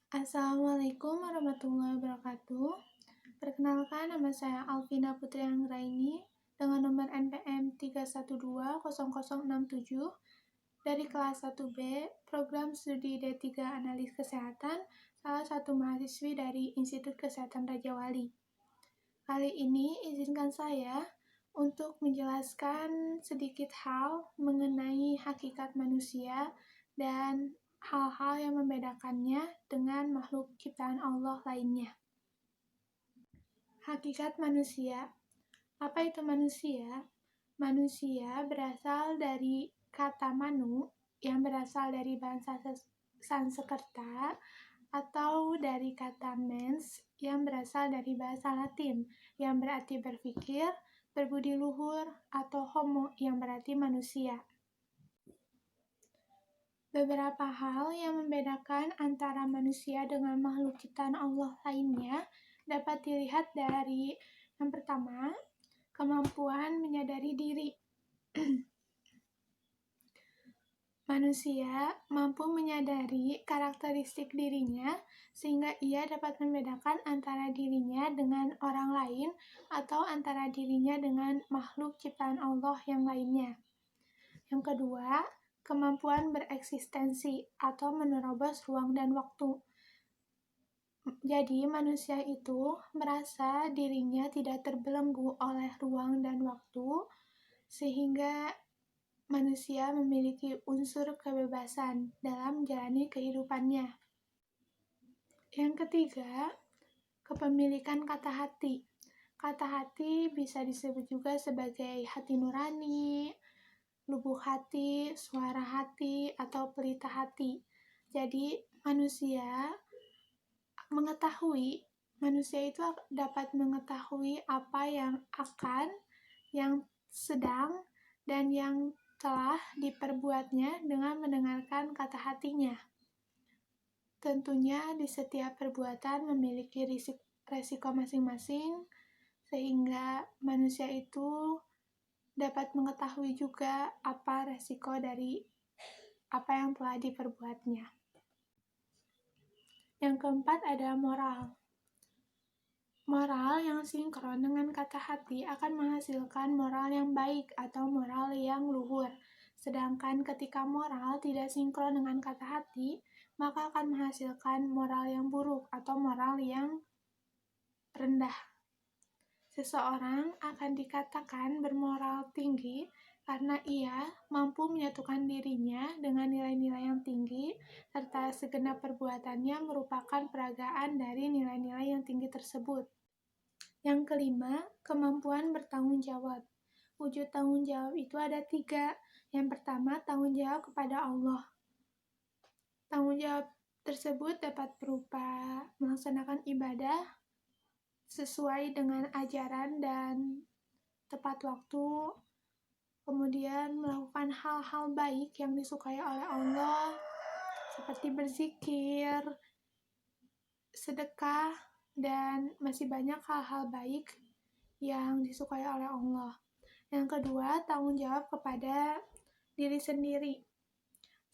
Assalamualaikum warahmatullahi wabarakatuh. Perkenalkan, nama saya Alvina Putri Anggraini dengan nomor NPM 3120067 dari kelas 1B, program studi D3 Analis Kesehatan, salah satu mahasiswi dari Institut Kesehatan Raja Wali. Kali ini izinkan saya untuk menjelaskan sedikit hal mengenai hakikat manusia dan hal-hal yang membedakannya dengan makhluk ciptaan Allah lainnya. Hakikat manusia. Apa itu manusia? Manusia berasal dari kata manu yang berasal dari bahasa Sanskerta atau dari kata mens yang berasal dari bahasa Latin yang berarti berpikir, berbudi luhur, atau homo yang berarti manusia. Beberapa hal yang membedakan antara manusia dengan makhluk ciptaan Allah lainnya dapat dilihat dari yang pertama, kemampuan menyadari diri. Manusia mampu menyadari karakteristik dirinya sehingga ia dapat membedakan antara dirinya dengan orang lain atau antara dirinya dengan makhluk ciptaan Allah yang lainnya. Yang kedua, kemampuan bereksistensi atau menerobos ruang dan waktu. Jadi manusia itu merasa dirinya tidak terbelenggu oleh ruang dan waktu, sehingga manusia memiliki unsur kebebasan dalam menjalani kehidupannya. Yang ketiga, kepemilikan kata hati. Kata hati bisa disebut juga sebagai hati nurani, lubuk hati, suara hati, atau pelita hati. Jadi manusia itu dapat mengetahui apa yang akan, yang sedang, dan yang telah diperbuatnya dengan mendengarkan kata hatinya. Tentunya di setiap perbuatan memiliki resiko masing-masing, sehingga manusia itu dapat mengetahui juga apa resiko dari apa yang telah diperbuatnya. Yang keempat ada moral. Moral yang sinkron dengan kata hati akan menghasilkan moral yang baik atau moral yang luhur. Sedangkan ketika moral tidak sinkron dengan kata hati, maka akan menghasilkan moral yang buruk atau moral yang rendah. Seseorang akan dikatakan bermoral tinggi karena ia mampu menyatukan dirinya dengan nilai-nilai yang tinggi, serta segenap perbuatannya merupakan peragaan dari nilai-nilai yang tinggi tersebut. Yang kelima, kemampuan bertanggung jawab. Wujud tanggung jawab itu ada 3. Yang pertama, tanggung jawab kepada Allah. Tanggung jawab tersebut dapat berupa melaksanakan ibadah sesuai dengan ajaran dan tepat waktu, kemudian melakukan hal-hal baik yang disukai oleh Allah, seperti berzikir, sedekah, dan masih banyak hal-hal baik yang disukai oleh Allah. Yang kedua, tanggung jawab kepada diri sendiri.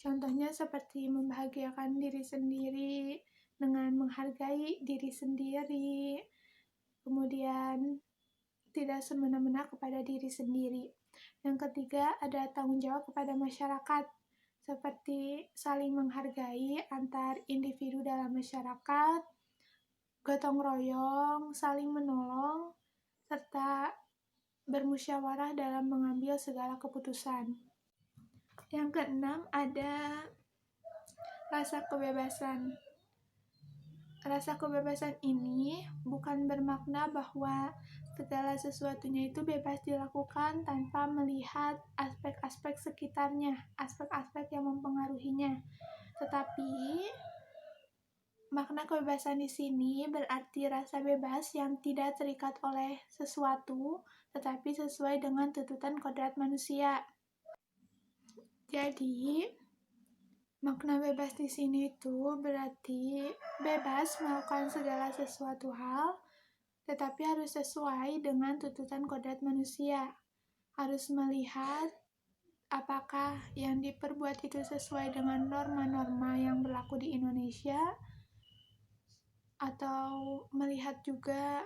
Contohnya seperti membahagiakan diri sendiri dengan menghargai diri sendiri, kemudian tidak semena-mena kepada diri sendiri. Yang ketiga, ada tanggung jawab kepada masyarakat, seperti saling menghargai antar individu dalam masyarakat, gotong royong, saling menolong, serta bermusyawarah dalam mengambil segala keputusan. Yang keenam, ada rasa kebebasan. Rasa kebebasan ini bukan bermakna bahwa segala sesuatunya itu bebas dilakukan tanpa melihat aspek-aspek sekitarnya, aspek-aspek yang mempengaruhinya. Tetapi makna kebebasan di sini berarti rasa bebas yang tidak terikat oleh sesuatu, tetapi sesuai dengan tuntutan kodrat manusia. Jadi, makna bebas di sini itu berarti bebas melakukan segala sesuatu hal, tetapi harus sesuai dengan tuntutan kodrat manusia. Harus melihat apakah yang diperbuat itu sesuai dengan norma-norma yang berlaku di Indonesia, atau melihat juga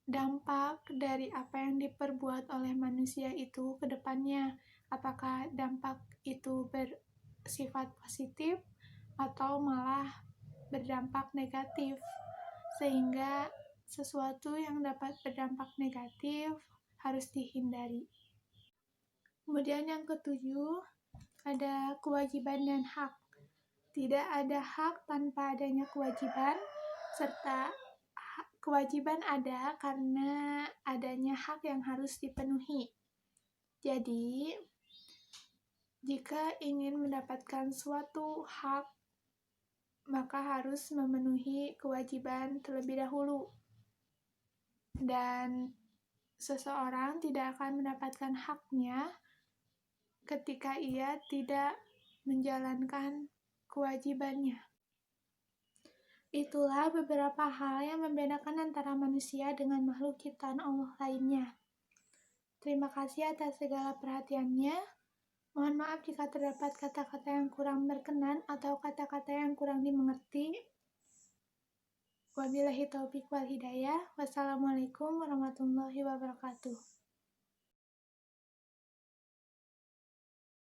dampak dari apa yang diperbuat oleh manusia itu ke depannya. Apakah dampak itu bersifat positif atau malah berdampak negatif, sehingga sesuatu yang dapat berdampak negatif harus dihindari. Kemudian yang ketujuh, ada kewajiban dan hak. Tidak ada hak tanpa adanya kewajiban, serta kewajiban ada karena adanya hak yang harus dipenuhi. Jadi, jika ingin mendapatkan suatu hak, maka harus memenuhi kewajiban terlebih dahulu. Dan seseorang tidak akan mendapatkan haknya ketika ia tidak menjalankan kewajibannya. Itulah beberapa hal yang membedakan antara manusia dengan makhluk ciptaan Allah lainnya. Terima kasih atas segala perhatiannya. Mohon maaf jika terdapat kata-kata yang kurang berkenan atau kata-kata yang kurang dimengerti. Wabillahi taufiq wal hidayah. Wassalamualaikum warahmatullahi wabarakatuh.